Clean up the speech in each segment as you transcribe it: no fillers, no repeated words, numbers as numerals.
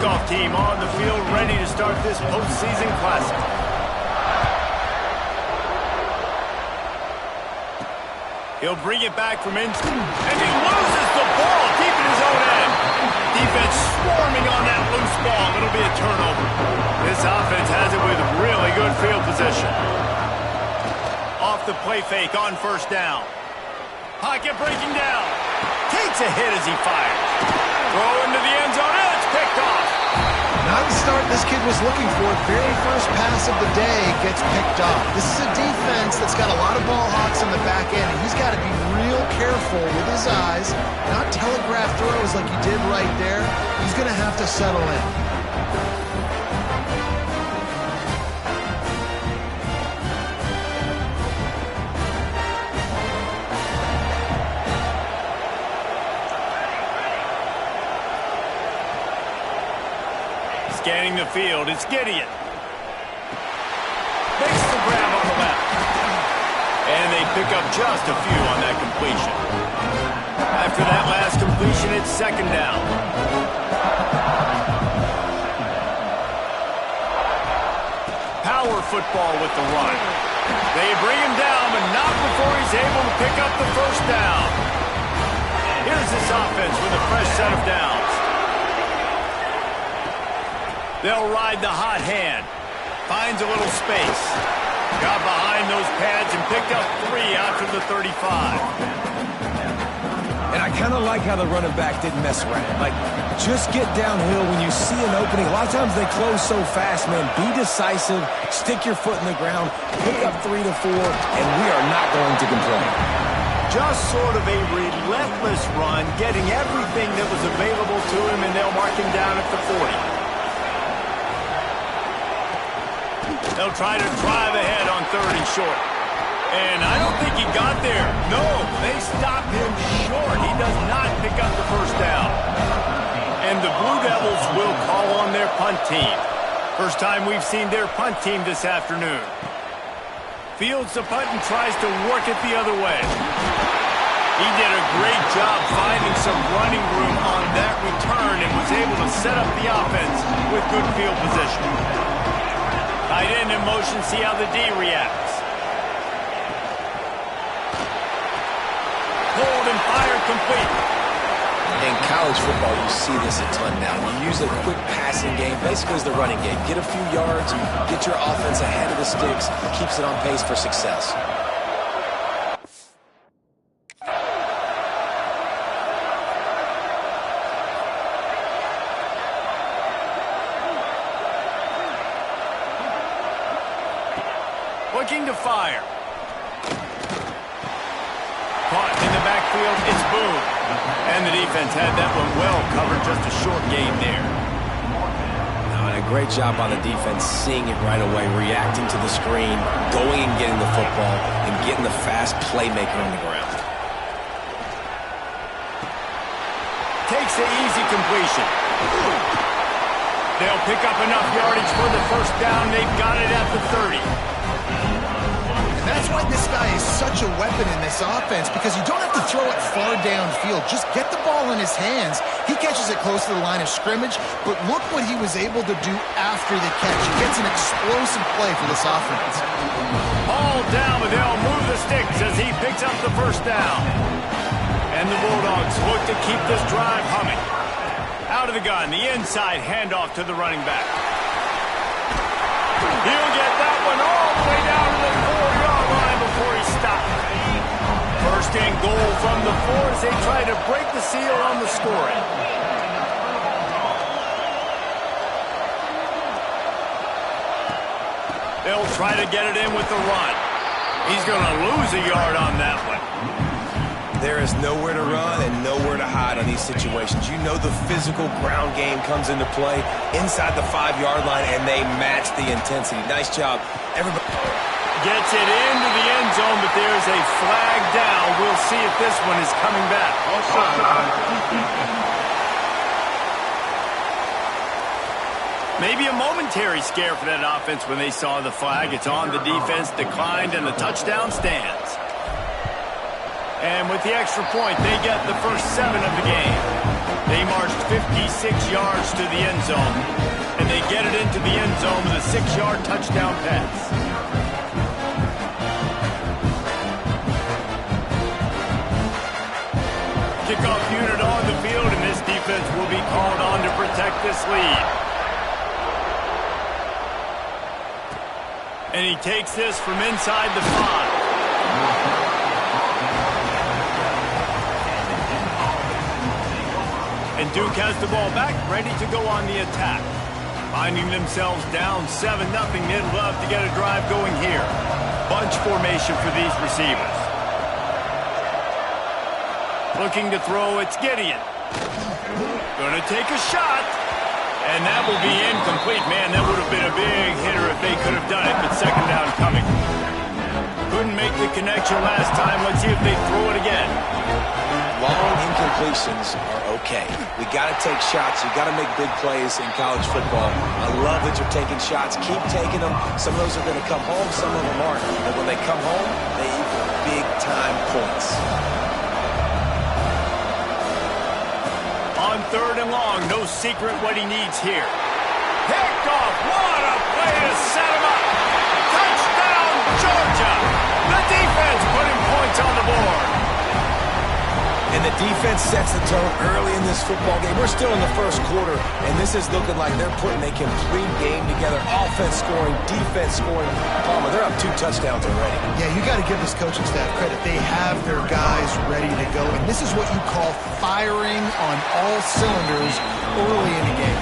kickoff team on the field, ready to start this postseason classic. He'll bring it back from inside, and he loses the ball deep in his own end. Defense swarming on that loose ball. It'll be a turnover. This offense has it with really good field position. Off the play fake on first down. Pocket breaking down. Takes a hit as he fires. Throw into the end zone, and it's picked off. Not the start this kid was looking for. Very first pass of the day gets picked off. This is a defense that's got a lot of ball hawks in the back end, and he's got to be real careful with his eyes, not telegraph throws like he did right there. He's going to have to settle in. Scanning the field, it's Gideon. Makes the grab on the left. And they pick up just a few on that completion. After that last completion, it's second down. Power football with the run. They bring him down, but not before he's able to pick up the first down. Here's this offense with a fresh set of downs. They'll ride the hot hand. Finds a little space. Got behind those pads and picked up 3 after the 35. And I kind of like how the running back didn't mess around. Like, just get downhill when you see an opening. A lot of times they close so fast, man. Be decisive. Stick your foot in the ground. Pick up 3 to 4, and we are not going to complain. Just sort of a relentless run, getting everything that was available to him, and they'll mark him down at the 40. They'll try to drive ahead on 3rd and short. And I don't think he got there. No, they stopped him short. He does not pick up the first down. And the Blue Devils will call on their punt team. First time we've seen their punt team this afternoon. Fields the punt and tries to work it the other way. He did a great job finding some running room on that return and was able to set up the offense with good field position. Tight end in motion, see how the D reacts. Pulled and fired complete. In college football, you see this a ton now. You use a quick passing game, basically as the running game. Get a few yards, get your offense ahead of the sticks, keeps it on pace for success. Looking to fire. Caught in the backfield, it's Boone. And the defense had that one well covered, just a short game there. And a great job on the defense, seeing it right away, reacting to the screen, going and getting the football, and getting the fast playmaker on the ground. Takes the easy completion. They'll pick up enough yardage for the first down. They've got it at the 30. That's why this guy is such a weapon in this offense, because you don't have to throw it far downfield. Just get the ball in his hands. He catches it close to the line of scrimmage, but look what he was able to do after the catch. He gets an explosive play for this offense. Ball down, but they'll move the sticks as he picks up the first down. And the Bulldogs look to keep this drive humming. Out of the gun, the inside handoff to the running back. He'll get that one all the way down to the 4-yard line before he stopped. First and goal from the 4 as they try to break the seal on the scoring. They'll try to get it in with the run. He's going to lose a yard on that one. There is nowhere to run and nowhere to hide on these situations. You know the physical ground game comes into play inside the 5-yard line, and they match the intensity. Nice job. Everybody gets it into the end zone, but there's a flag down. We'll see if this one is coming back. Maybe a momentary scare for that offense when they saw the flag. It's on the defense, declined, and the touchdown stands. And with the extra point, they get the first 7 of the game. They marched 56 yards to the end zone, and they get it into the end zone with a 6-yard touchdown pass. Kickoff unit on the field, and this defense will be called on to protect this lead. And he takes this from inside the 5. And Duke has the ball back, ready to go on the attack. Finding themselves down 7-0, they'd love to get a drive going here. Bunch formation for these receivers. Looking to throw, it's Gideon. Gonna take a shot. And that will be incomplete. Man, that would have been a big hitter if they could have done it, but second down coming. Couldn't make the connection last time. Let's see if they throw it again. Long incompletions are okay. We got to take shots. You got to make big plays in college football. I love that you're taking shots. Keep taking them. Some of those are going to come home. Some of them aren't. But when they come home, they equal big-time points. On 3rd and long, no secret what he needs here. Picked off. What a play to set him up. Touchdown, Georgia. The defense putting points on the board. And the defense sets the tone early in this football game. We're still in the first quarter, and this is looking like they're putting a complete game together. Offense scoring, defense scoring. Palmer, they're up 2 touchdowns already. Yeah, you got to give this coaching staff credit. They have their guys ready to go, and this is what you call firing on all cylinders early in the game.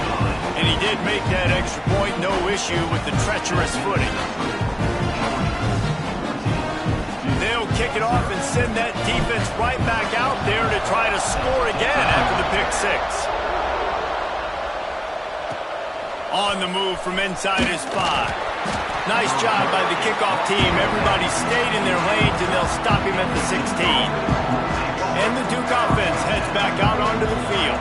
And he did make that extra point, no issue with the treacherous footing. They'll kick it off and send that defense right back out there to try to score again after the pick 6. On the move from inside his 5. Nice job by the kickoff team. Everybody stayed in their lanes, and they'll stop him at the 16. And the Duke offense heads back out onto the field.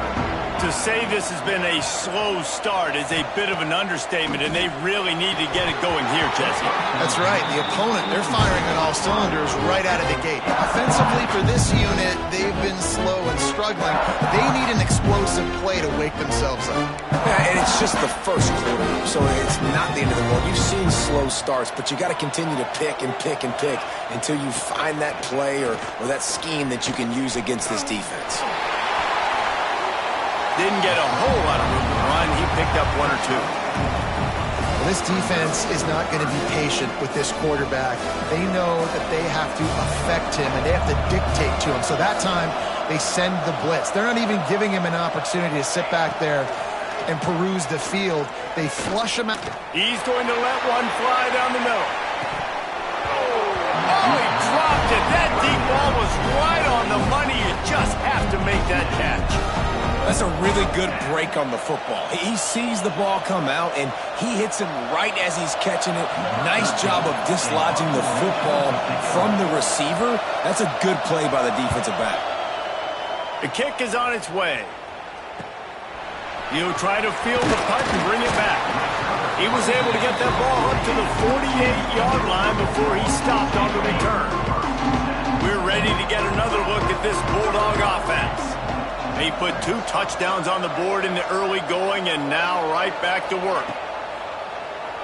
To say this has been a slow start is a bit of an understatement, and they really need to get it going here, Jesse. That's right. The opponent, they're firing on all cylinders right out of the gate. Offensively for this unit, they've been slow and struggling. They need an explosive play to wake themselves up. Yeah, and it's just the first quarter, so it's not the end of the world. You've seen slow starts, but you got to continue to pick and pick and pick until you find that play or that scheme that you can use against this defense. Didn't get a whole lot of room to run. He picked up 1 or 2. Well, this defense is not going to be patient with this quarterback. They know that they have to affect him, and they have to dictate to him. So that time, they send the blitz. They're not even giving him an opportunity to sit back there and peruse the field. They flush him out. He's going to let one fly down the middle. Oh, he dropped it. That deep ball was right on the money. You just have to make that catch. That's a really good break on the football. He sees the ball come out, and he hits him right as he's catching it. Nice job of dislodging the football from the receiver. That's a good play by the defensive back. The kick is on its way. He'll try to field the punt and bring it back. He was able to get that ball up to the 48-yard line before he stopped on the return. We're ready to get another look at this Bulldog offense. They put 2 touchdowns on the board in the early going, and now right back to work.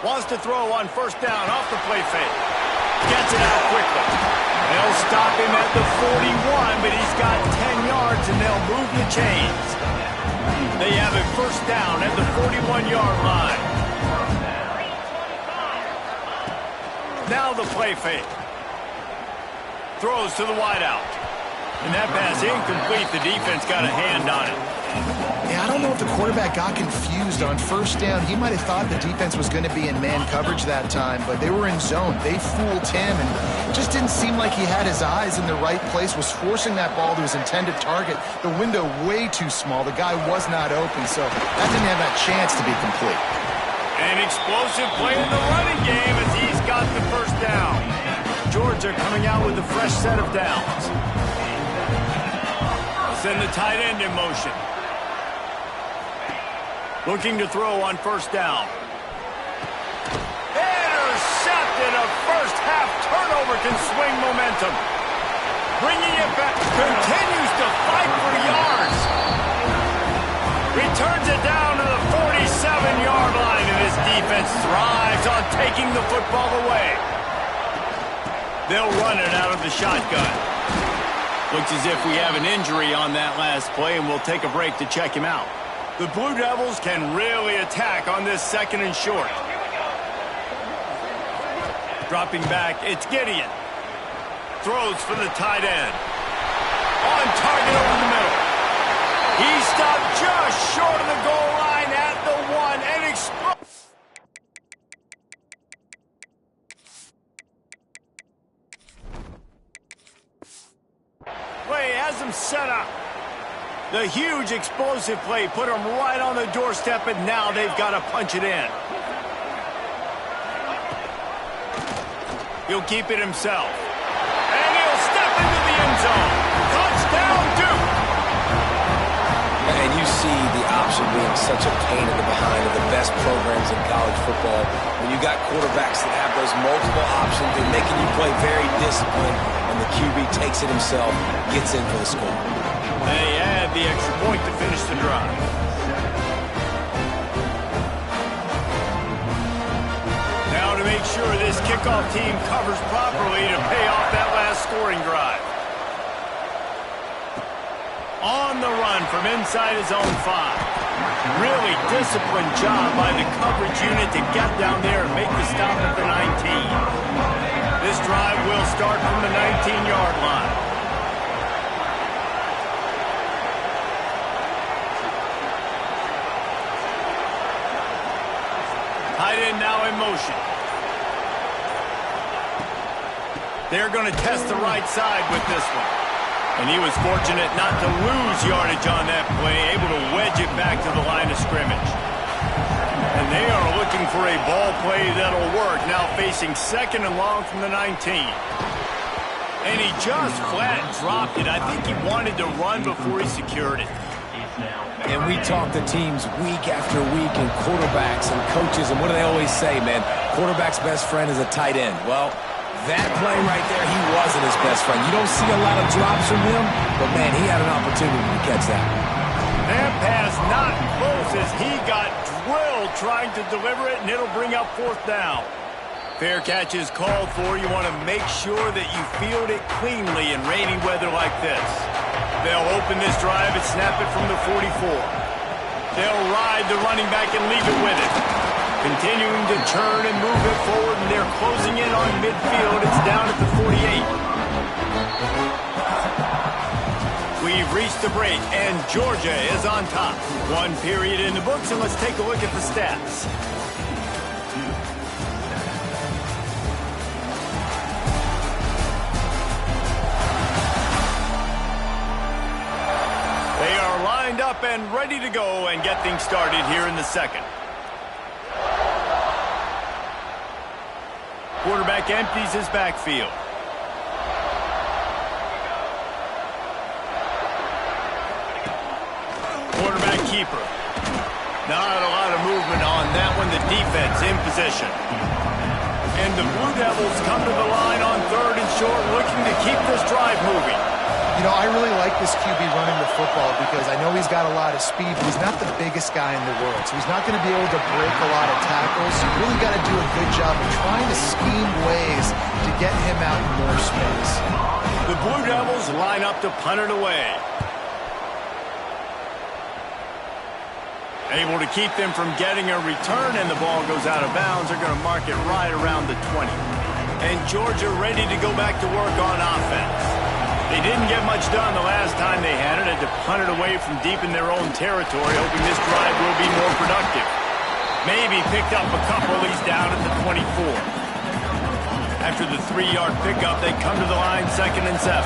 Wants to throw on 1st down off the play fake. Gets it out quickly. They'll stop him at the 41, but he's got 10 yards, and they'll move the chains. They have a 1st down at the 41-yard line. Now the play fake. Throws to the wideout. And that pass incomplete. The defense got a hand on it. Yeah, I don't know if the quarterback got confused on 1st down. He might have thought the defense was going to be in man coverage that time, but they were in zone. They fooled him, and it just didn't seem like he had his eyes in the right place, was forcing that ball to his intended target. The window way too small. The guy was not open, so that didn't have that chance to be complete. An explosive play in the running game as he's got the 1st down. Georgia coming out with a fresh set of downs. Send the tight end in motion. Looking to throw on 1st down. Intercepted. A first-half turnover can swing momentum. Bringing it back. Continues to fight for yards. Returns it down to the 47-yard line, and his defense thrives on taking the football away. They'll run it out of the shotgun. Looks as if we have an injury on that last play, and we'll take a break to check him out. The Blue Devils can really attack on this 2nd and short. Dropping back, it's Gideon. Throws for the tight end. On target over the middle. He stopped just short of the goal line at the 1 and explodes. Play has him set up. The huge explosive play put him right on the doorstep, and now they've got to punch it in. He'll keep it himself. And he'll step into the end zone. Touchdown, Duke! And you see the option being such a pain in the behind of the best programs in college football. When you got quarterbacks that have those multiple options, they're making you play very disciplined, and the QB takes it himself, gets in for the score. They add the extra point to finish the drive. Now to make sure this kickoff team covers properly to pay off that last scoring drive. On the run from inside his own 5. Really disciplined job by the coverage unit to get down there and make the stop at the 19. This drive will start from the 19-yard line. Tight end now in motion. They're going to test the right side with this one. And he was fortunate not to lose yardage on that play, able to wedge it back to the line of scrimmage. And they are looking for a ball play that'll work, now facing 2nd and long from the 19. And he just flat dropped it. I think he wanted to run before he secured it. And we talk to teams week after week and quarterbacks and coaches, and what do they always say, man? Quarterback's best friend is a tight end. Well, that play right there, he wasn't his best friend. You don't see a lot of drops from him, but, man, he had an opportunity to catch that. That pass not close as he got drilled trying to deliver it, and it'll bring up 4th down. Fair catch is called for. You want to make sure that you field it cleanly in rainy weather like this. They'll open this drive and snap it from the 44. They'll ride the running back and leave it with it. Continuing to turn and move it forward, and they're closing in on midfield. It's down at the 48. We've reached the break, and Georgia is on top. 1 period in the books, and let's take a look at the stats. They are lined up and ready to go and get things started here in the 2nd. Quarterback empties his backfield. Quarterback keeper. Not a lot of movement on that one. The defense in position. And the Blue Devils come to the line on 3rd and short, looking to keep this drive moving. You know, I really like this QB running the football because I know he's got a lot of speed, but he's not the biggest guy in the world. So he's not going to be able to break a lot of tackles. You really got to do a good job of trying to scheme ways to get him out in more space. The Blue Devils line up to punt it away. Able to keep them from getting a return, and the ball goes out of bounds. They're going to mark it right around the 20. And Georgia ready to go back to work on offense. They didn't get much done the last time they had it. Had to punt it away from deep in their own territory, hoping this drive will be more productive. Maybe picked up a couple. He's down at the 24. After the 3-yard pickup, they come to the line 2nd and 7.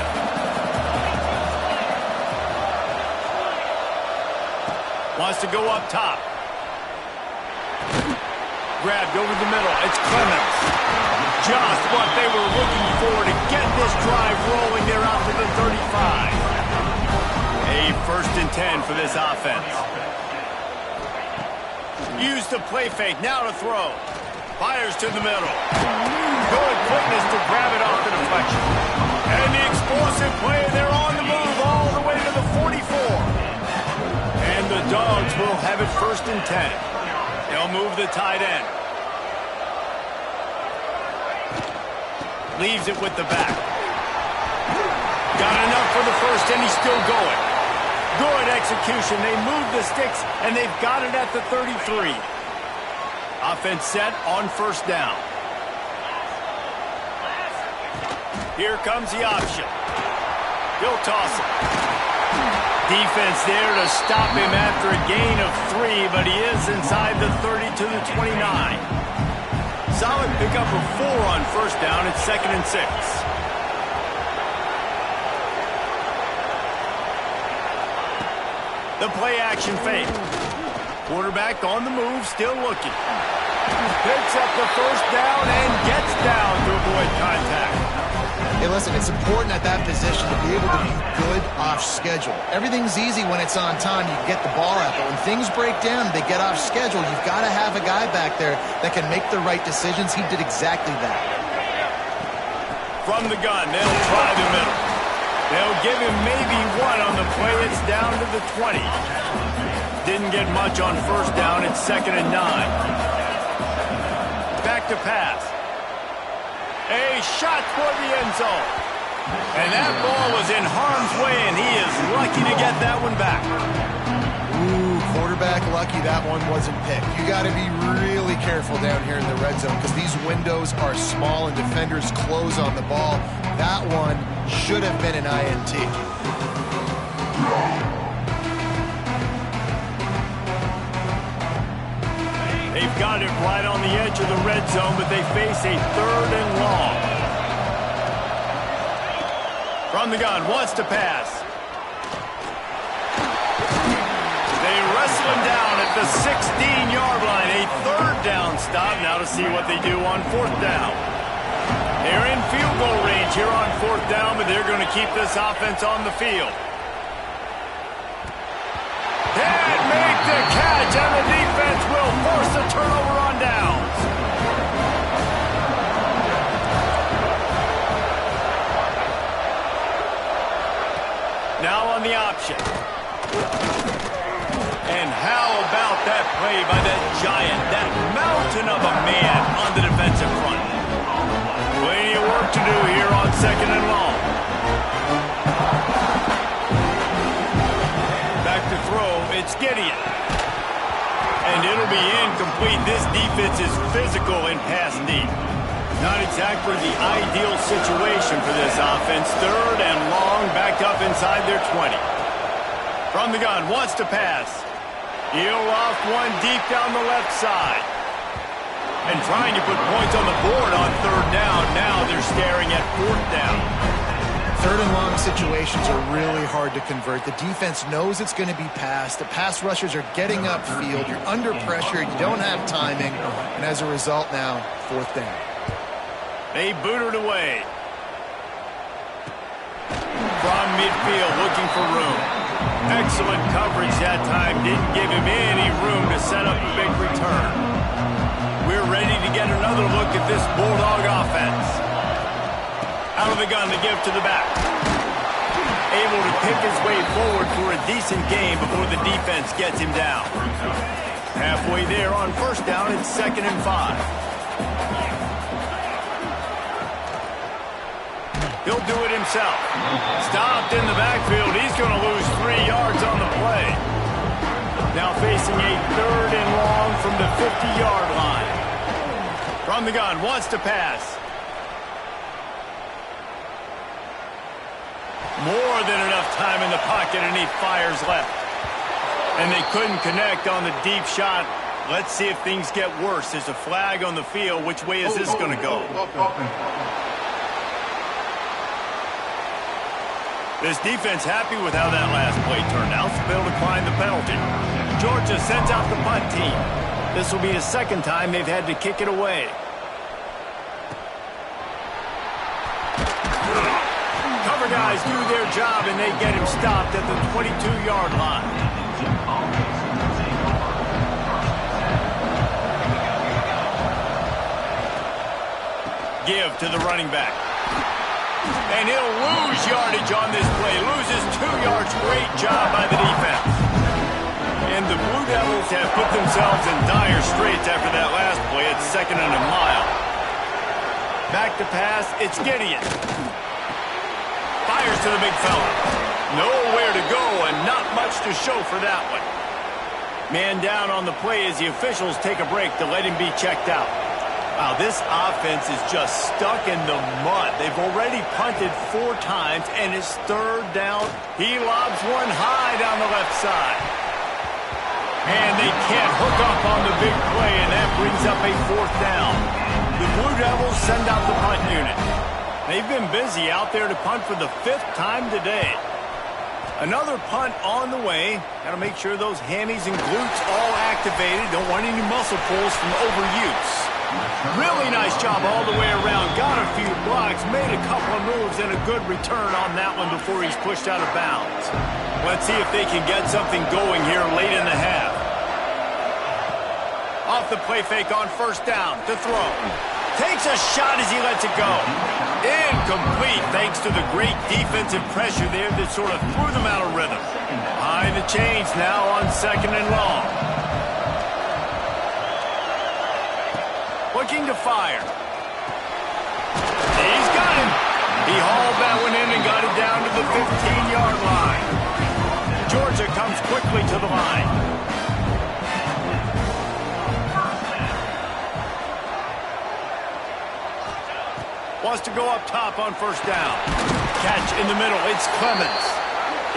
Wants to go up top. Grabbed over the middle. It's Clemens. Just what they were looking for to get this drive rolling. They're out to the 35. A 1st and 10 for this offense. Use the play fake. Now to throw. Fires to the middle. Good quickness to grab it off the deflection. And the explosive play. They're on the move all the way to the 44. And the Dogs will and 10. They'll move the tight end. Leaves it with the back. Got enough for the first, and he's still going. Good execution. They move the sticks, and they've got it at the 33. Offense set on first down. Here comes the option. He'll toss it. Defense there to stop him after a gain of 3, but he is inside the 30 to the 29. Solid pickup of 4 on first down. It's 2nd and 6. The play action fake. Quarterback on the move, still looking. Picks up the first down and gets down to avoid contact. Hey, listen, it's important at that position to be able to be good off schedule. Everything's easy when it's on time. You get the ball out, but when things break down, they get off schedule. You've got to have a guy back there that can make the right decisions. He did exactly that. From the gun, they'll try the middle. They'll give him maybe 1 on the play. It's down to the 20. Didn't get much on first down. It's 2nd and 9. Back to pass. A shot toward the end zone. And that ball was in harm's way, and he is lucky to get that one back. Ooh, quarterback lucky that one wasn't picked. You got to be really careful down here in the red zone because these windows are small and defenders close on the ball. That one should have been an INT. They've got it right on the edge of the red zone, but they face a 3rd and long. From the gun, wants to pass. They wrestle him down at the 16-yard line. A 3rd down stop. Now to see what they do on 4th down. They're in field goal range here on 4th down, but they're going to keep this offense on the field. And make the catch, and the defense will force a turnover on downs. Now on the option. And how about that play by that giant, that mountain of a man on the defensive front? Plenty of work to do here on 2nd and long. Back to throw, it's Gideon. And it'll be incomplete. This defense is physical in pass deep. Not exactly the ideal situation for this offense. 3rd and long, back up inside their 20. From the gun, wants to pass. He'll loft one deep down the left side. And trying to put points on the board on 3rd down. Now they're staring at 4th down. 3rd and long situations are really hard to convert. The defense knows it's going to be passed. The pass rushers are getting upfield. You're under pressure. You don't have timing. And as a result now, 4th down. They boot it away. From midfield, looking for room. Excellent coverage that time. Didn't give him any room to set up a big return. We're ready to get another look at this Bulldog offense. Out of the gun to give to the back. Able to pick his way forward for a decent game before the defense gets him down. Halfway there on first down, it's 2nd and 5. He'll do it himself. Stopped in the backfield. He's going to lose 3 yards on the play. Now facing a 3rd and long from the 50-yard line. From the gun, wants to pass. More than enough time in the pocket, and he fires left. And they couldn't connect on the deep shot. Let's see if things get worse. There's a flag on the field. Which way is this going to go? This defense happy with how that last play turned out, so they'll decline the penalty. Georgia sends out the punt team. This will be the 2nd time they've had to kick it away. Cover guys do their job, and they get him stopped at the 22-yard line. Give to the running back. And he'll lose yardage on this play. Loses 2 yards. Great job by the defense. And the Blue Devils defenders have put themselves in dire straits after that last play. It's 2nd and a mile. Back to pass, it's Gideon. Fires to the big fella. Nowhere to go and not much to show for that one. Man down on the play as the officials take a break to let him be checked out. Wow, this offense is just stuck in the mud. They've already punted 4 times, and it's 3rd down. He lobs one high down the left side. And they can't hook up on the big play, and that brings up a 4th down. The Blue Devils send out the punt unit. They've been busy out there to punt for the 5th time today. Another punt on the way. Got to make sure those hammies and glutes all activated. Don't want any muscle pulls from overuse. Really nice job all the way around. Got a few blocks, made a couple of moves, and a good return on that one before he's pushed out of bounds. Let's see if they can get something going here late in the half. Off the play fake on 1st down to throw. Takes a shot as he lets it go. Incomplete thanks to the great defensive pressure there that sort of threw them out of rhythm. High the chains now on 2nd and long. Looking to fire. He's got him. He hauled that one in and got it down to the 15-yard line. Georgia comes quickly to the line. Wants to go up top on 1st down. Catch in the middle. It's Clemens.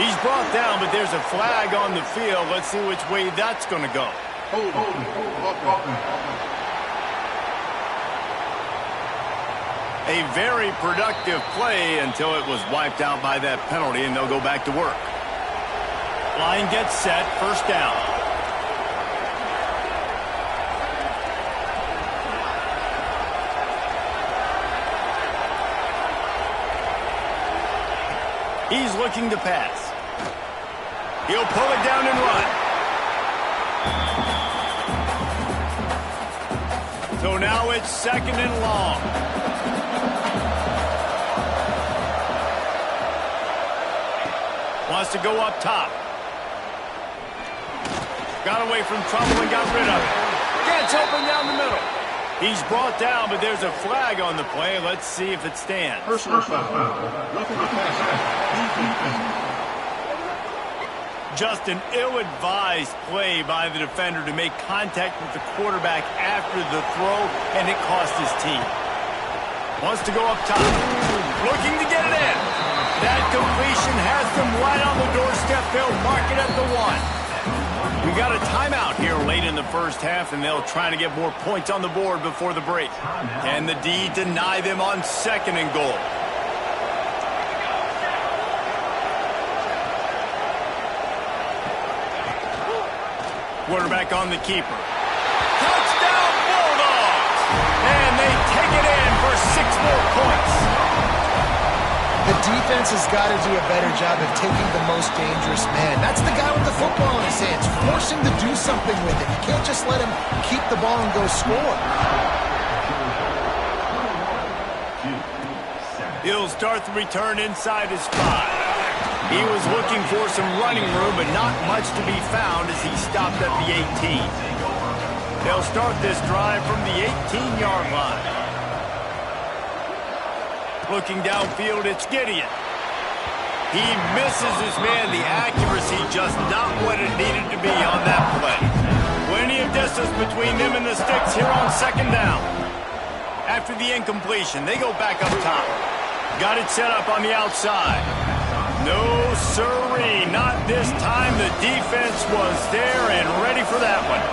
He's brought down, but there's a flag on the field. Let's see which way that's going to go. A very productive play until it was wiped out by that penalty, and they'll go back to work. Line gets set, 1st down. He's looking to pass. He'll pull it down and run. So now it's 2nd and long. Wants to go up top. Got away from trouble and got rid of it. Gets open down the middle. He's brought down, but there's a flag on the play. Let's see if it stands. Personal foul. Just an ill-advised play by the defender to make contact with the quarterback after the throw, and it cost his team. Wants to go up top. Looking to get it in. That completion has them right on the doorstep. They'll mark it at the 1. We got a timeout here late in the 1st half, and they'll try to get more points on the board before the break. Can the D deny them on 2nd and goal? Quarterback on the keeper. Touchdown Bulldogs! And they take it in for 6 more points. The defense has got to do a better job of taking the most dangerous man. That's the guy with the football in his hands. Force him to do something with it. You can't just let him keep the ball and go score. He'll start the return inside his 5. He was looking for some running room, but not much to be found as he stopped at the 18. They'll start this drive from the 18-yard line. Looking downfield, it's Gideon. He misses his man. The accuracy just not what it needed to be on that play. Plenty of distance between them and the sticks here on 2nd down. After the incompletion, they go back up top. Got it set up on the outside. No, sirree, not this time. The defense was there and ready for that one.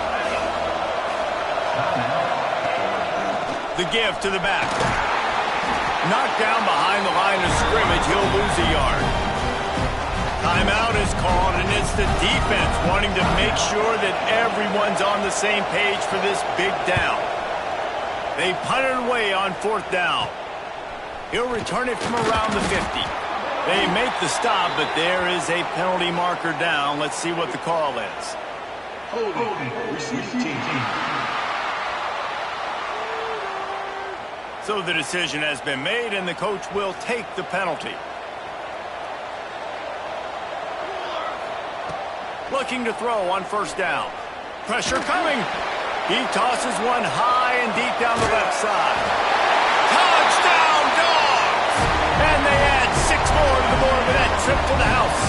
The give to the back. Knocked down behind the line of scrimmage. He'll lose a yard. Timeout is called, and it's the defense wanting to make sure that everyone's on the same page for this big down. They punt it away on 4th down. He'll return it from around the 50. They make the stop, but there is a penalty marker down. Let's see what the call is. Holding. Receiving team. So the decision has been made, and the coach will take the penalty. Looking to throw on 1st down. pressure coming. He tosses one high and deep down the left side. Touchdown, Dogs! And they add 6 more to the board with that trip to the house.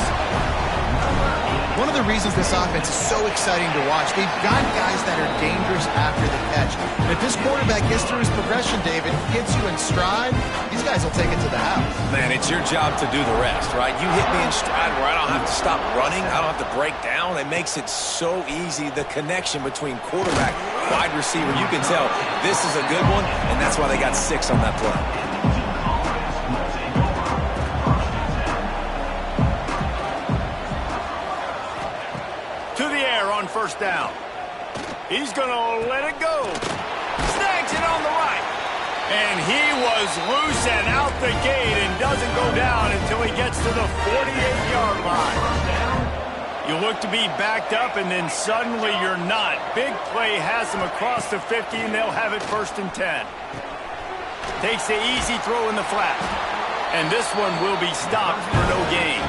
One of the reasons this offense is so exciting to watch, they've got guys that are dangerous after the catch. And if this quarterback gets through his progression, David, gets you in stride, these guys will take it to the house. Man, it's your job to do the rest, right? You hit me in stride where I don't have to stop running. I don't have to break down. It makes it so easy. The connection between quarterback, wide receiver, you can tell this is a good one, and that's why they got 6 on that play. First down. He's going to let it go. Snags it on the right. And he was loose and out the gate and doesn't go down until he gets to the 48-yard line. You look to be backed up, and then suddenly you're not. Big play has them across the 50, and they'll have it 1st and 10. Takes the easy throw in the flat. And this one will be stopped for no gain.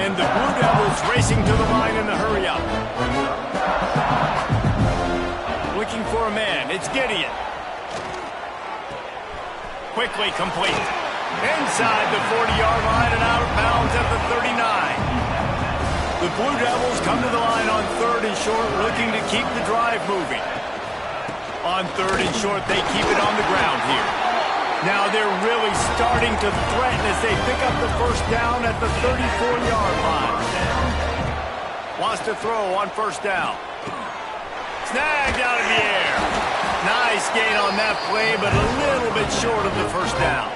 And the Blue Devils racing to the line in the hurry-up. Looking for a man. It's Gideon. Quickly complete. Inside the 40-yard line and out of bounds at the 39. The Blue Devils come to the line on 3rd and short, looking to keep the drive moving. On 3rd and short, they keep it on the ground here. Now they're really starting to threaten as they pick up the first down at the 34-yard line. Wants to throw on 1st down. Snagged out of the air. Nice gain on that play, but a little bit short of the 1st down.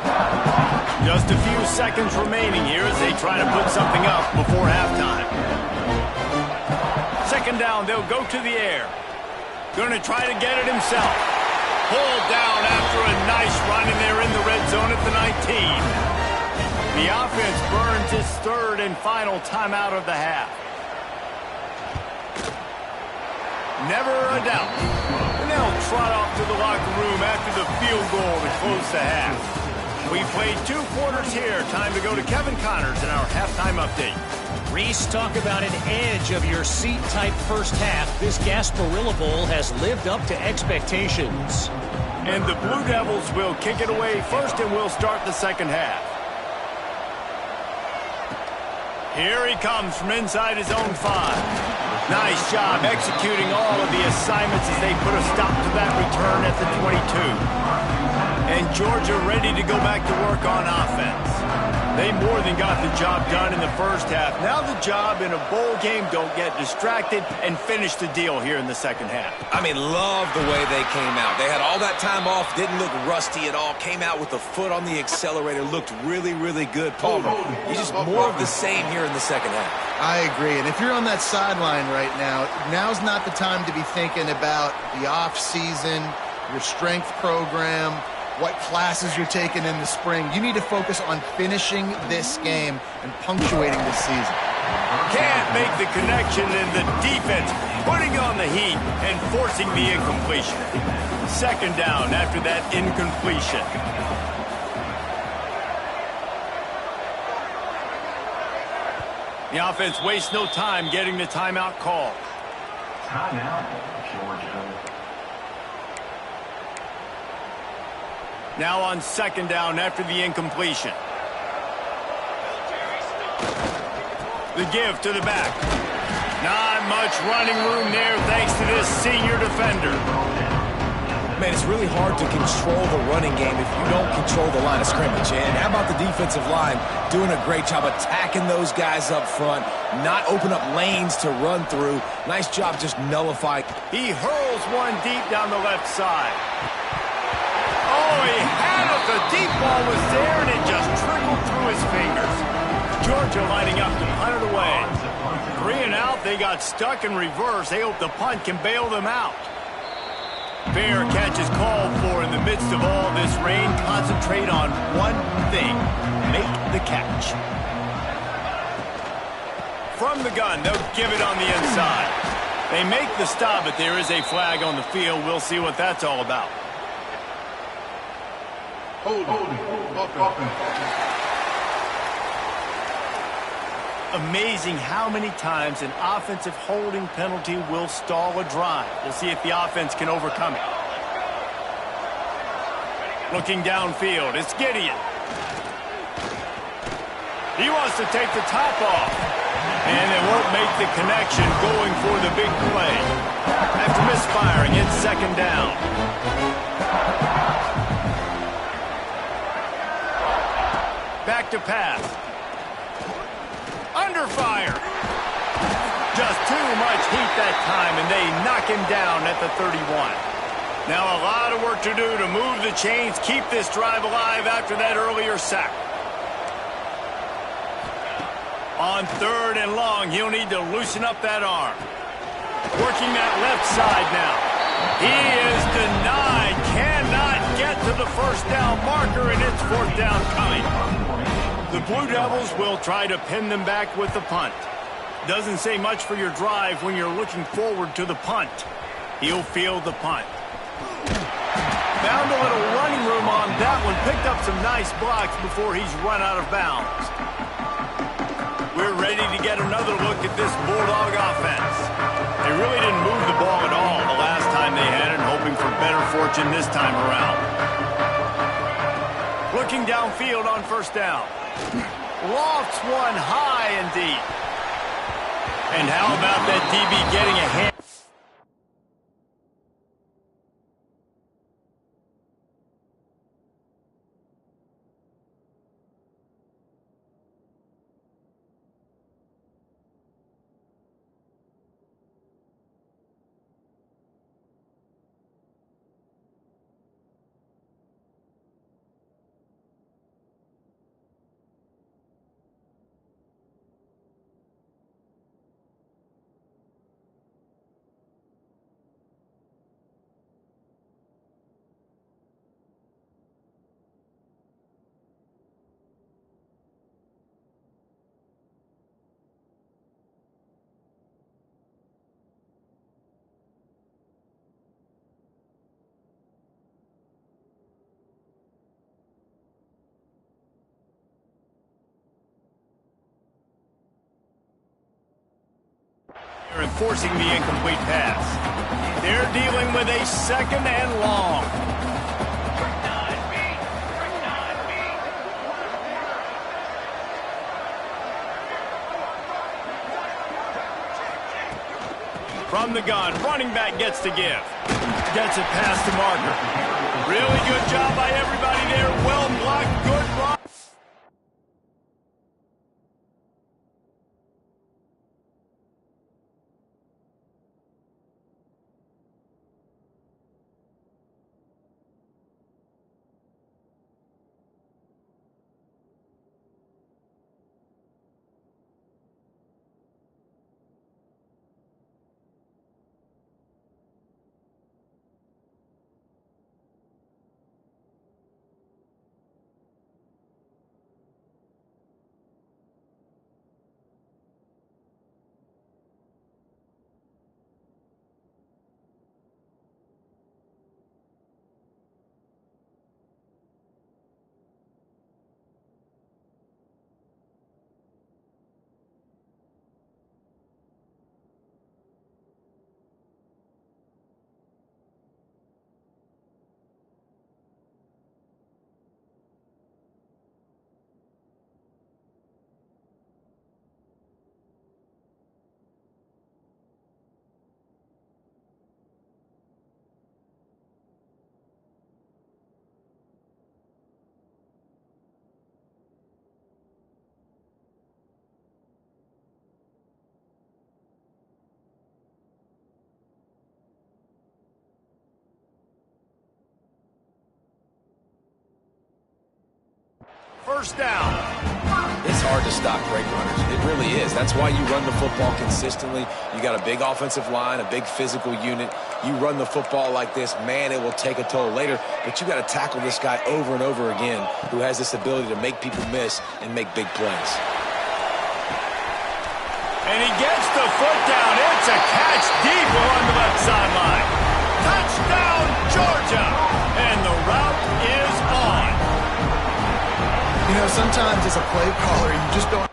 Just a few seconds remaining here as they try to put something up before halftime. 2nd down, they'll go to the air. Going to try to get it himself. Pulled down after a nice run, and they're in the red zone at the 19. The offense burns its 3rd and final timeout of the half. Never a doubt. And they'll trot off to the locker room after the field goal to close the half. We played 2 quarters here. Time to go to Kevin Connors in our halftime update. Reese, talk about an edge of your seat type first half. This Gasparilla Bowl has lived up to expectations. And the Blue Devils will kick it away first, and we'll start the 2nd half. Here he comes from inside his own 5. Nice job executing all of the assignments as they put a stop to that return at the 22. And Georgia ready to go back to work on offense. They more than got the job done in the first half. Now the job in a bowl game, don't get distracted and finish the deal here in the 2nd half. I mean, love the way they came out. They had all that time off, didn't look rusty at all, came out with the foot on the accelerator, looked really, really good. Palmer, he's just more of the same here in the 2nd half. I agree. And if you're on that sideline right now, now's not the time to be thinking about the off season, your strength program, what classes you're taking in the spring. You need to focus on finishing this game and punctuating this season. Can't make the connection, and the defense putting on the heat and forcing the incompletion. 2nd down after that incompletion. The offense wastes no time getting the timeout call. Timeout, Georgia. Now on 2nd down after the incompletion. The give to the back. Not much running room there thanks to this senior defender. Man, it's really hard to control the running game if you don't control the line of scrimmage. And how about the defensive line doing a great job attacking those guys up front, not open up lanes to run through. Nice job just nullifying. He hurls one deep down the left side. Oh, he had it. The deep ball was there, and it just trickled through his fingers. Georgia lining up to punt it away. 3 and out, they got stuck in reverse. They hope the punt can bail them out. Fair catch is called for in the midst of all this rain. Concentrate on one thing. Make the catch. From the gun, they'll give it on the inside. They make the stop, but there is a flag on the field. We'll see what that's all about. amazing how many times an offensive holding penalty will stall a drive. We'll see if the offense can overcome it. Looking downfield, it's Gideon. He wants to take the top off. And they won't make the connection going for the big play. After misfiring, it's second down. Back to pass. Under fire. Just too much heat that time, and they knock him down at the 31. Now a lot of work to do to move the chains, keep this drive alive after that earlier sack. On third and long, he'll need to loosen up that arm. Working that left side now. He is denied. Cannot get to the first down marker, and it's fourth down coming. The Blue Devils will try to pin them back with the punt. Doesn't say much for your drive when you're looking forward to the punt. He'll field the punt. Found a little running room on that one. Picked up some nice blocks before he's run out of bounds. We're ready to get another look at this Bulldog offense. They really didn't move the ball at all the last time they had it, hoping for better fortune this time around. Looking downfield on first down. Lofts one high and deep. And how about that DB getting a hand? And forcing the incomplete pass. They're dealing with a second and long. From the gun, running back gets to give. Gets it past the marker. Really good job by everybody there. Well blocked, good block. First down. It's hard to stop great runners. It really is. That's why you run the football consistently. You got a big offensive line, a big physical unit. You run the football like this, man, it will take a toll later. But you got to tackle this guy over and over again who has this ability to make people miss and make big plays. And he gets the foot down. It's a catch deep along the left sideline. Touchdown, Georgia. And the route is on. You know, sometimes as a play caller, you just don't...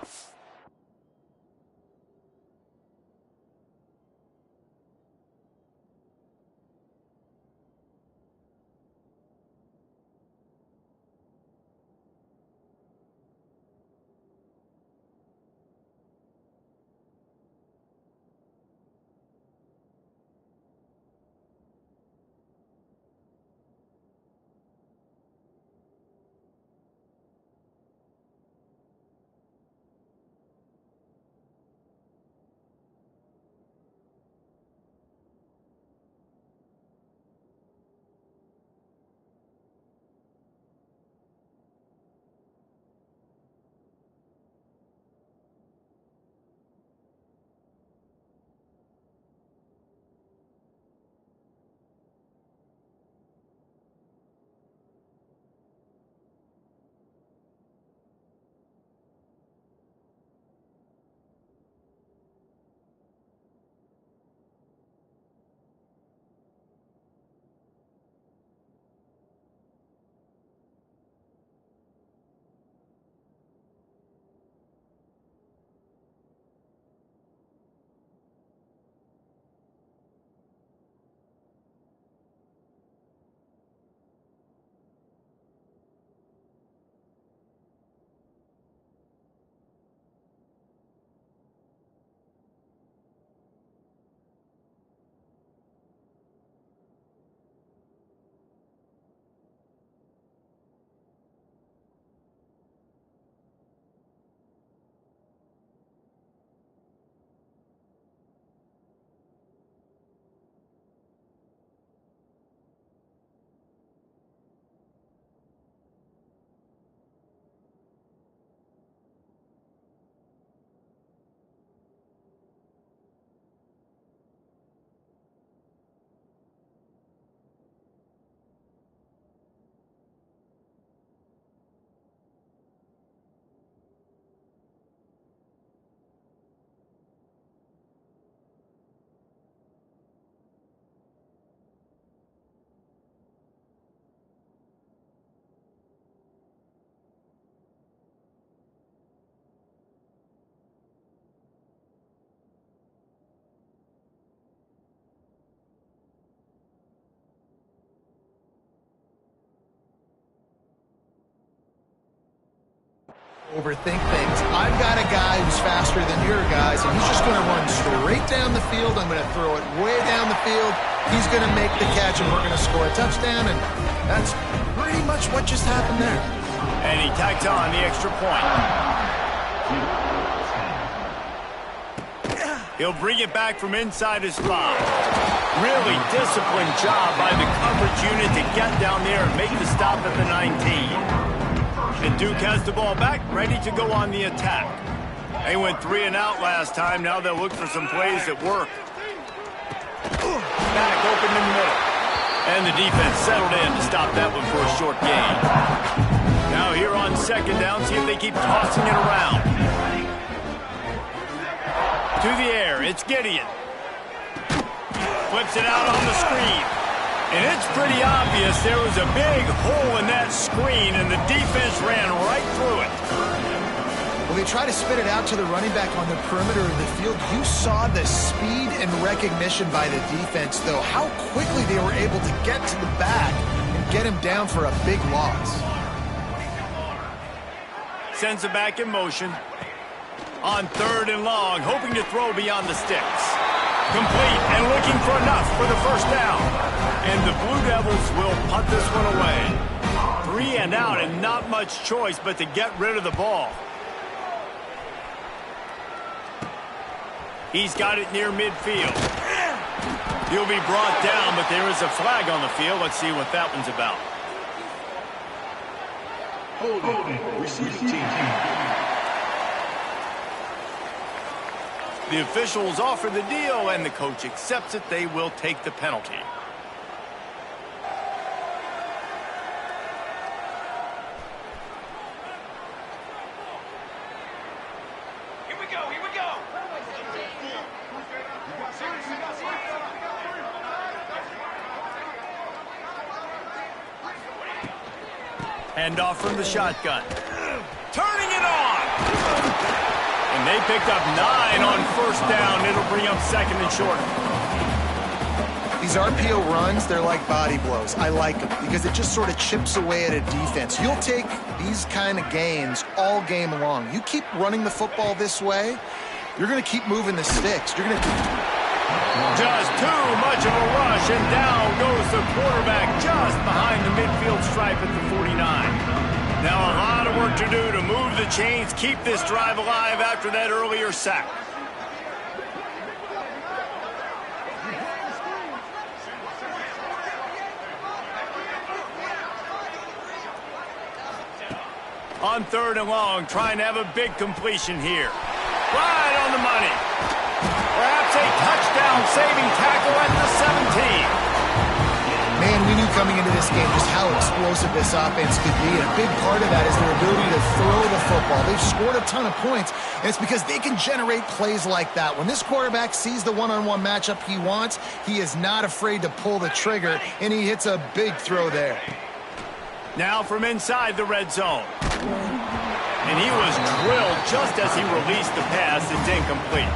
Overthink things. I've got a guy who's faster than your guys, and he's just going to run straight down the field. I'm going to throw it way down the field. He's going to make the catch, and we're going to score a touchdown, and that's pretty much what just happened there. And he tacked on the extra point. He'll bring it back from inside his 5. Really disciplined job by the coverage unit to get down there and make the stop at the 19. And Duke has the ball back, ready to go on the attack. They went 3 and out last time. Now they'll look for some plays that work. Back open in the middle. And the defense settled in to stop that one for a short gain. Now here on second down, see if they keep tossing it around. To the air, it's Gideon. Flips it out on the screen. And it's pretty obvious there was a big hole in that screen, and the defense ran right through it. Well, they try to spit it out to the running back on the perimeter of the field. You saw the speed and recognition by the defense, though. How quickly they were able to get to the back and get him down for a big loss. Sends it back in motion. On 3rd and long, hoping to throw beyond the sticks. Complete and looking for enough for the first down. And the Blue Devils will punt this one away. 3 and out and not much choice but to get rid of the ball. He's got it near midfield. He'll be brought down, but there is a flag on the field. Let's see what that one's about. Holding. Receiving team. The officials offer the deal, and the coach accepts it. They will take the penalty. Here we go. Hand off from the shotgun. Turning it on! And they picked up 9 on first down. It'll bring up 2nd and short. These RPO runs, they're like body blows. I like them because it just sort of chips away at a defense. You'll take these kind of gains all game long. You keep running the football this way, you're going to keep moving the sticks. You're going to Just too much of a rush, and down goes the quarterback just behind the midfield stripe at the 49. Now a lot of work to do to move the chains, keep this drive alive after that earlier sack. On 3rd and long, trying to have a big completion here. Right on the money. Perhaps a touchdown-saving tackle at the 17. Man, we knew coming into this game just how explosive this offense could be, and a big part of that is their ability to throw the football. They've scored a ton of points, and it's because they can generate plays like that. When this quarterback sees the one-on-one matchup he wants, he is not afraid to pull the trigger, and he hits a big throw there. Now from inside the red zone. And he was drilled just as he released the pass. It's incomplete.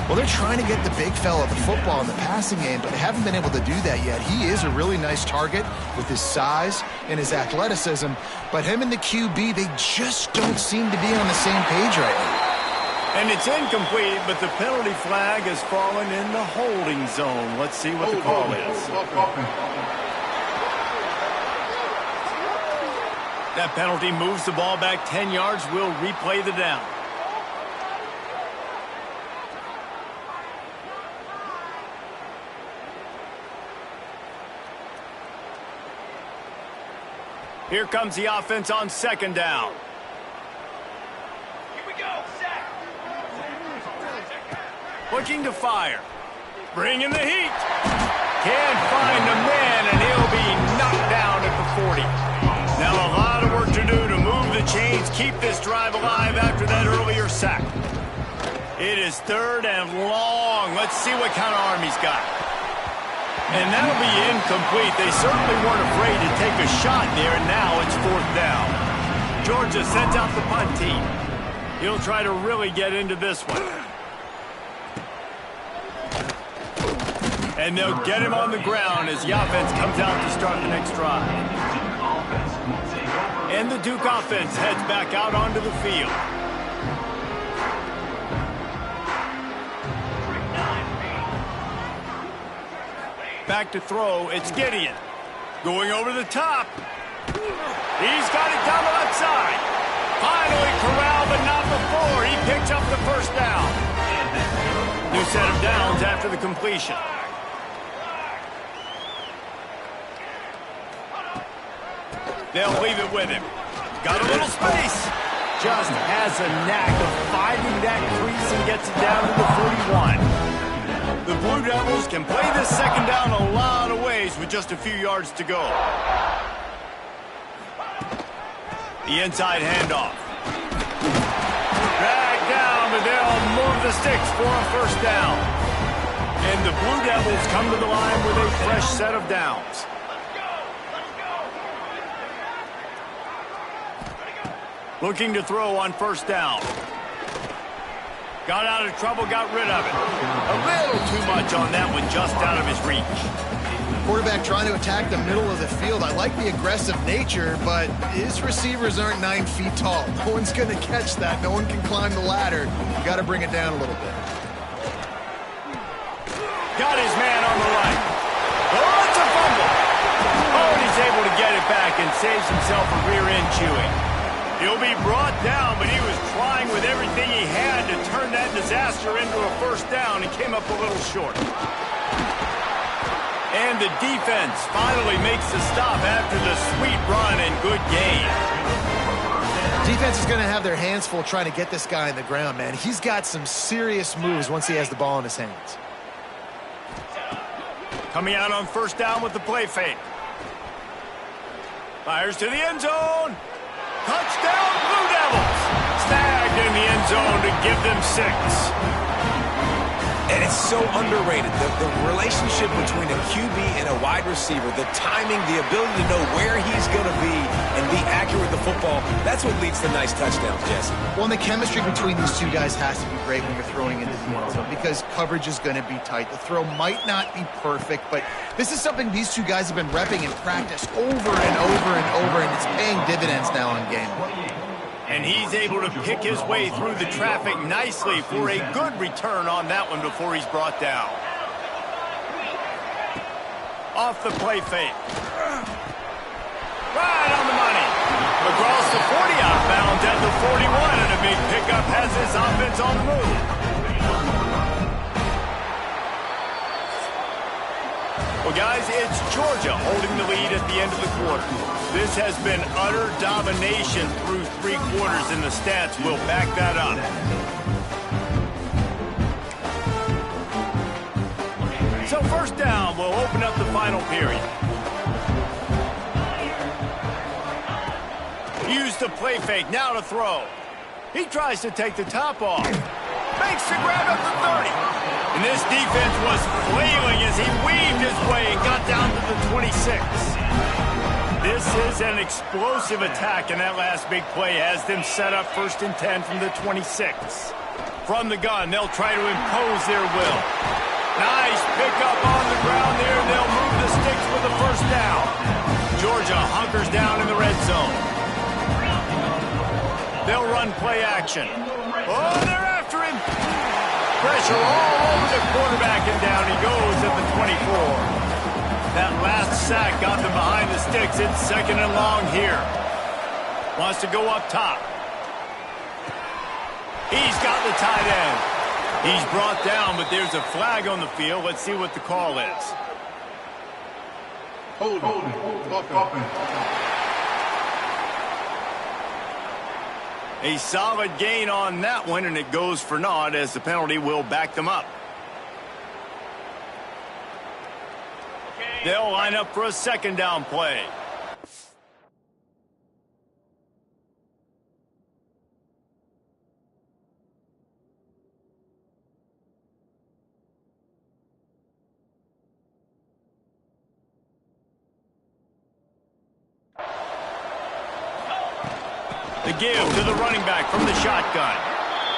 Well, they're trying to get the big fella the football in the passing game, but they haven't been able to do that yet. He is a really nice target with his size and his athleticism, but him and the QB, they just don't seem to be on the same page right now. And it's incomplete, but the penalty flag has fallen in the holding zone. Let's see what the call is. That penalty moves the ball back 10 yards. We'll replay the down. Here comes the offense on 2nd down. Here we go. Sack. Looking to fire. Bringing the heat. Can't find a man, and he'll be knocked down at the 40. Now a lot of work to do to move the chains, keep this drive alive after that earlier sack. It is 3rd and long. Let's see what kind of arm he's got. And that'll be incomplete. They certainly weren't afraid to take a shot there, and now it's 4th down. Georgia sends out the punt team. He'll try to really get into this one. And they'll get him on the ground as the offense comes out to start the next drive. And the Duke offense heads back out onto the field. Back to throw, it's Gideon. Going over the top. He's got it down the left side. Finally corralled, but not before. He picks up the first down. New set of downs after the completion. They'll leave it with him. Got a little space. Just has a knack of finding that crease and gets it down to the 41. The Blue Devils can play this second down a lot of ways with just a few yards to go. The inside handoff. Drag down, but they'll move the sticks for a first down. And the Blue Devils come to the line with a fresh set of downs. Looking to throw on first down. Got out of trouble, got rid of it. A little too much on that one, just out of his reach. Quarterback trying to attack the middle of the field. I like the aggressive nature, but his receivers aren't 9 feet tall. No one's going to catch that. No one can climb the ladder. You got to bring it down a little bit. Got his man on the right. Oh, it's a fumble. Oh, and he's able to get it back and saves himself a rear end chewing. He'll be brought down, but he was trying with everything he had to turn that disaster into a first down and came up a little short. And the defense finally makes the stop after the sweet run and good gain. Defense is going to have their hands full trying to get this guy on the ground, man. He's got some serious moves once he has the ball in his hands. Coming out on first down with the play fake. Fires to the end zone. Touchdown, Blue Devils! Snagged in the end zone to give them 6. And it's so underrated. The relationship between a QB and a wide receiver, the timing, the ability to know where he's going to be and be accurate with the football, that's what leads to nice touchdowns, Jesse. Well, and the chemistry between these two guys has to be great when you're throwing into the end zone because coverage is going to be tight. The throw might not be perfect, but this is something these two guys have been repping in practice over and over and over, and it's paying dividends now on game. And he's able to pick his way through the traffic nicely for a good return on that one before he's brought down. Off the play fake. Right on the money. Across the 40 out of bounds at the 41, and a big pickup has his offense on the move. Well, guys, it's Georgia holding the lead at the end of the quarter. This has been utter domination through 3 quarters, and the stats will back that up. So first down will open up the final period. Use the play fake, now to throw. He tries to take the top off. Makes the grab up the 30. And this defense was flailing as he weaved his way and got down to the 26. This is an explosive attack, and that last big play has them set up 1st and 10 from the 26. From the gun, they'll try to impose their will. Nice pickup on the ground there. They'll move the sticks for the first down. Georgia hunkers down in the red zone. They'll run play action. Oh, they're after him. Pressure all over the quarterback, and down he goes at the 24. That last sack got them behind the sticks. It's 2nd and long here. Wants to go up top. He's got the tight end. He's brought down, but there's a flag on the field. Let's see what the call is. Hold on. A solid gain on that one, and it goes for naught as the penalty will back them up. They'll line up for a 2nd down play. The give to the running back from the shotgun.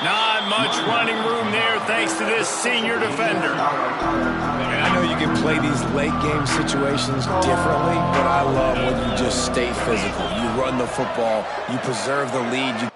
Not much running room there thanks to this senior defender. And I know you can play these late game situations differently, but I love when you just stay physical. You run the football, you preserve the lead.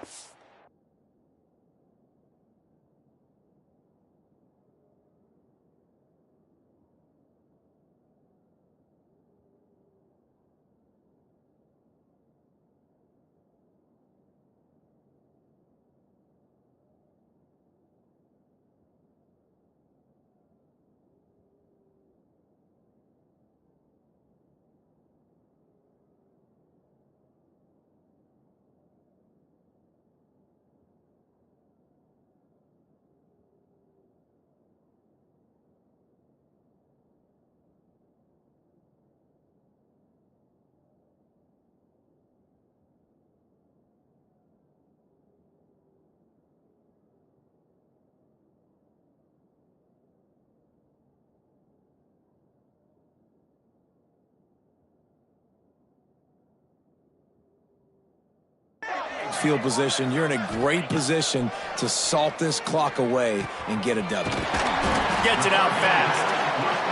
Field position, you're in a great position to salt this clock away and get a W. Gets it out fast.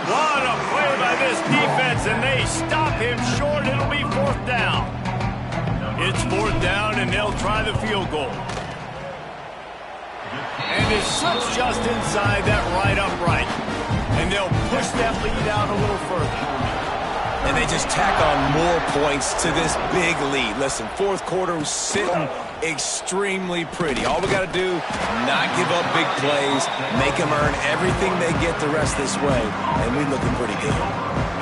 What a play by this defense, and they stop him short. It'll be 4th down. It's 4th down, and they'll try the field goal. And it slips just inside that right upright. And they'll push that lead out a little further. And they just tack on more points to this big lead. Listen, 4th quarter was sitting extremely pretty. All we got to do, not give up big plays, make them earn everything they get the rest this way, and we're looking pretty good.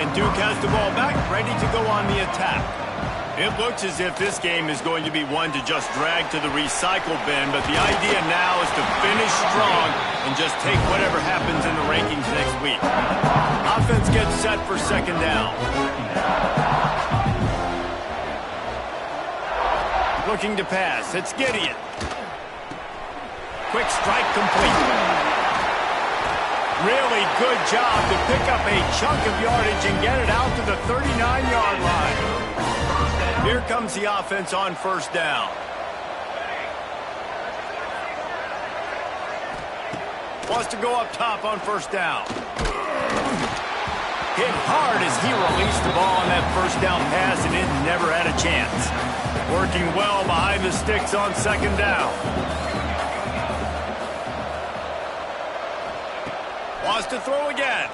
And Duke has the ball back, ready to go on the attack. It looks as if this game is going to be one to just drag to the recycle bin, but the idea now is to finish strong and just take whatever happens in the rankings next week. Offense gets set for 2nd down. Looking to pass. It's Gideon. Quick strike complete. Really good job to pick up a chunk of yardage and get it out to the 39-yard line. Here comes the offense on 1st down. Wants to go up top on 1st down. Hit hard as he released the ball on that 1st down pass, and it never had a chance. Working well behind the sticks on 2nd down. Wants to throw again.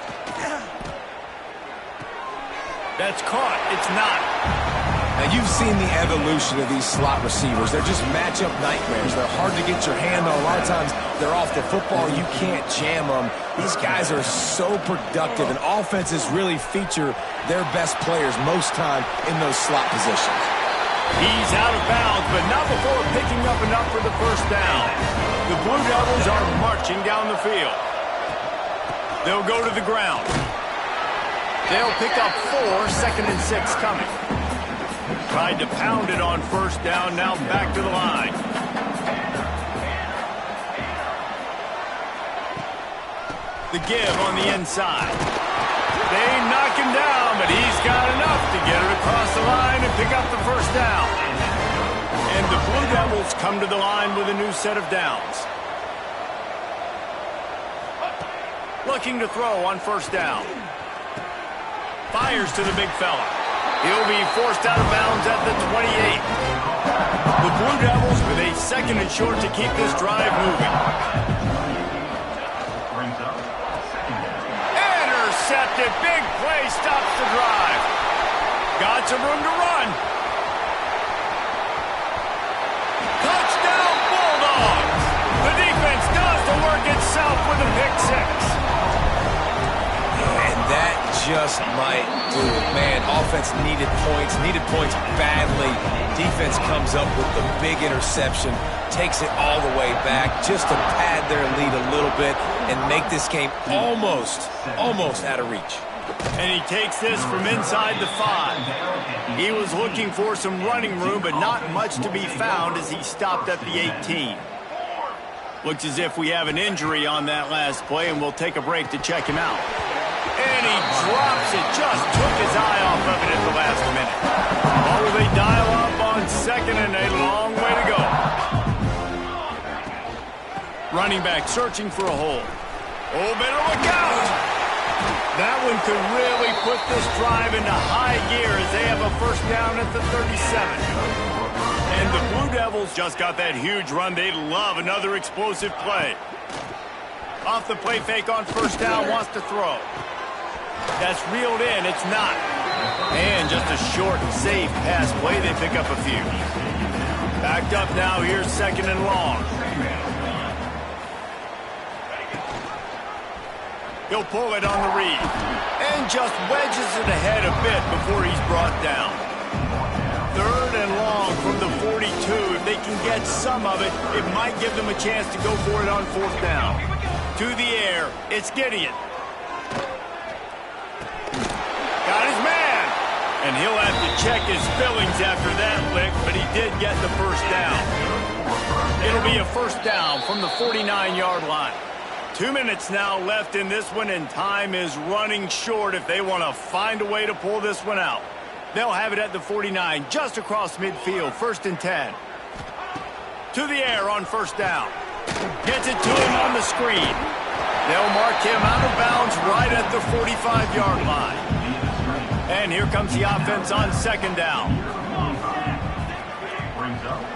That's caught. It's not. Now, you've seen the evolution of these slot receivers. They're just matchup nightmares. They're hard to get your hand on. A lot of times, they're off the football. You can't jam them. These guys are so productive, and offenses really feature their best players most time in those slot positions. He's out of bounds, but not before picking up enough for the 1st down. The Blue Devils are marching down the field. They'll go to the ground. They'll pick up 4, 2nd and 6 coming. Tried to pound it on 1st down, now back to the line. The give on the inside. They knock him down, but he's got enough to get it across the line and pick up the 1st down. And the Blue Devils come to the line with a new set of downs. Looking to throw on 1st down. Fires to the big fella. He'll be forced out of bounds at the 28. The Blue Devils with a 2nd and short to keep this drive moving. Intercepted. Big play stops the drive. Got some room to run. Touchdown Bulldogs. The defense does the work itself with a pick 6. And that just might do it. Man, offense needed points badly. Defense comes up with the big interception, takes it all the way back just to pad their lead a little bit and make this game almost out of reach. And he takes this from inside the 5. He was looking for some running room, but not much to be found as he stopped at the 18. Looks as if we have an injury on that last play, and we'll take a break to check him out. And he drops it. Just took his eye off of it at the last minute. Oh, they dial up on 2nd and a long way to go. Running back searching for a hole. Oh, better look out! That one could really put this drive into high gear as they have a first down at the 37. And the Blue Devils just got that huge run. They love another explosive play. Off the play fake on first down, wants to throw. That's reeled in, it's not. And just a short, safe pass play, they pick up a few. Backed up now, here's second and long. He'll pull it on the read. And just wedges it ahead a bit before he's brought down. Third and long from the 42. If they can get some of it, it might give them a chance to go for it on fourth down. To the air, it's Gideon. Got his man. And he'll have to check his fillings after that lick, but he did get the first down. It'll be a first down from the 49-yard line. 2 minutes now left in this one, and time is running short if they want to find a way to pull this one out. They'll have it at the 49, just across midfield, 1st and 10. To the air on first down. Gets it to him on the screen. They'll mark him out of bounds right at the 45-yard line. And here comes the offense on second down.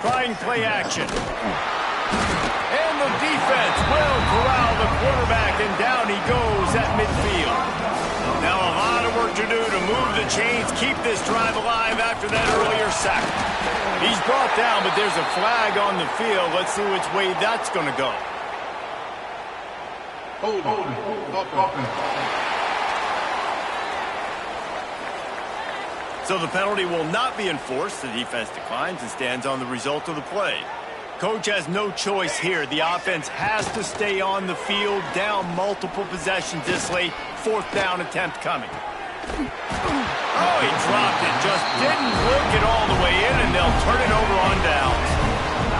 Trying play action. And the defense will corral the quarterback, and down he goes at midfield. Now a lot of work to do to move the chains, keep this drive alive after that earlier sack. He's brought down, but there's a flag on the field. Let's see which way that's going to go. So the penalty will not be enforced. The defense declines and stands on the result of the play. Coach has no choice here. The offense has to stay on the field, down multiple possessions this late. Fourth down attempt coming. Oh, he dropped it. Just didn't look it all the way in, and they'll turn it over on downs.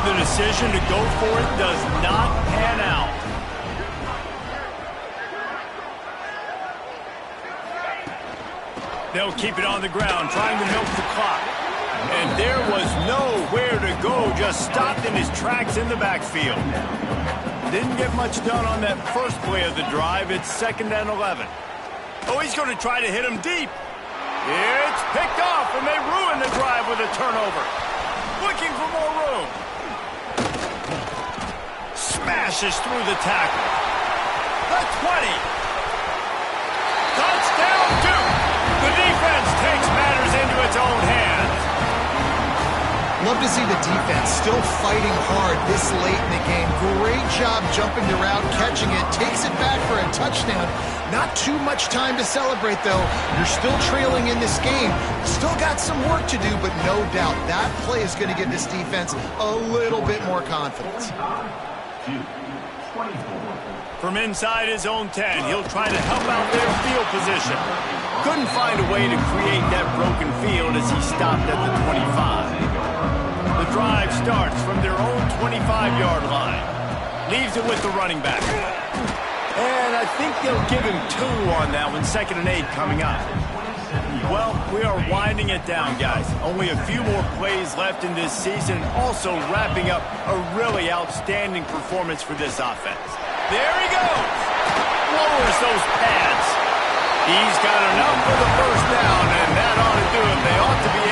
The decision to go for it does not pan out. They'll keep it on the ground, trying to milk the clock. And there was nowhere to go, just stopped in his tracks in the backfield. Didn't get much done on that first play of the drive. It's 2nd and 11. Oh, he's going to try to hit him deep. It's picked off, and they ruin the drive with a turnover. Looking for more room. Smashes through the tackle. The 20. Touchdown, Duke. The defense takes matters into its own hands. Love to see the defense still fighting hard this late in the game. Great job jumping the route, catching it, takes it back for a touchdown. Not too much time to celebrate, though. You're still trailing in this game. Still got some work to do, but no doubt that play is going to give this defense a little bit more confidence. From inside his own 10, he'll try to help out their field position. Couldn't find a way to create that broken field as he stopped at the 25. The drive starts from their own 25-yard line. Leaves it with the running back. And I think they'll give him 2 on that one. 2nd and 8 coming up. Well, we are winding it down, guys. Only a few more plays left in this season. Also wrapping up a really outstanding performance for this offense. There he goes. Lowers those pads. He's got enough for the first down, and that ought to do it. They ought to be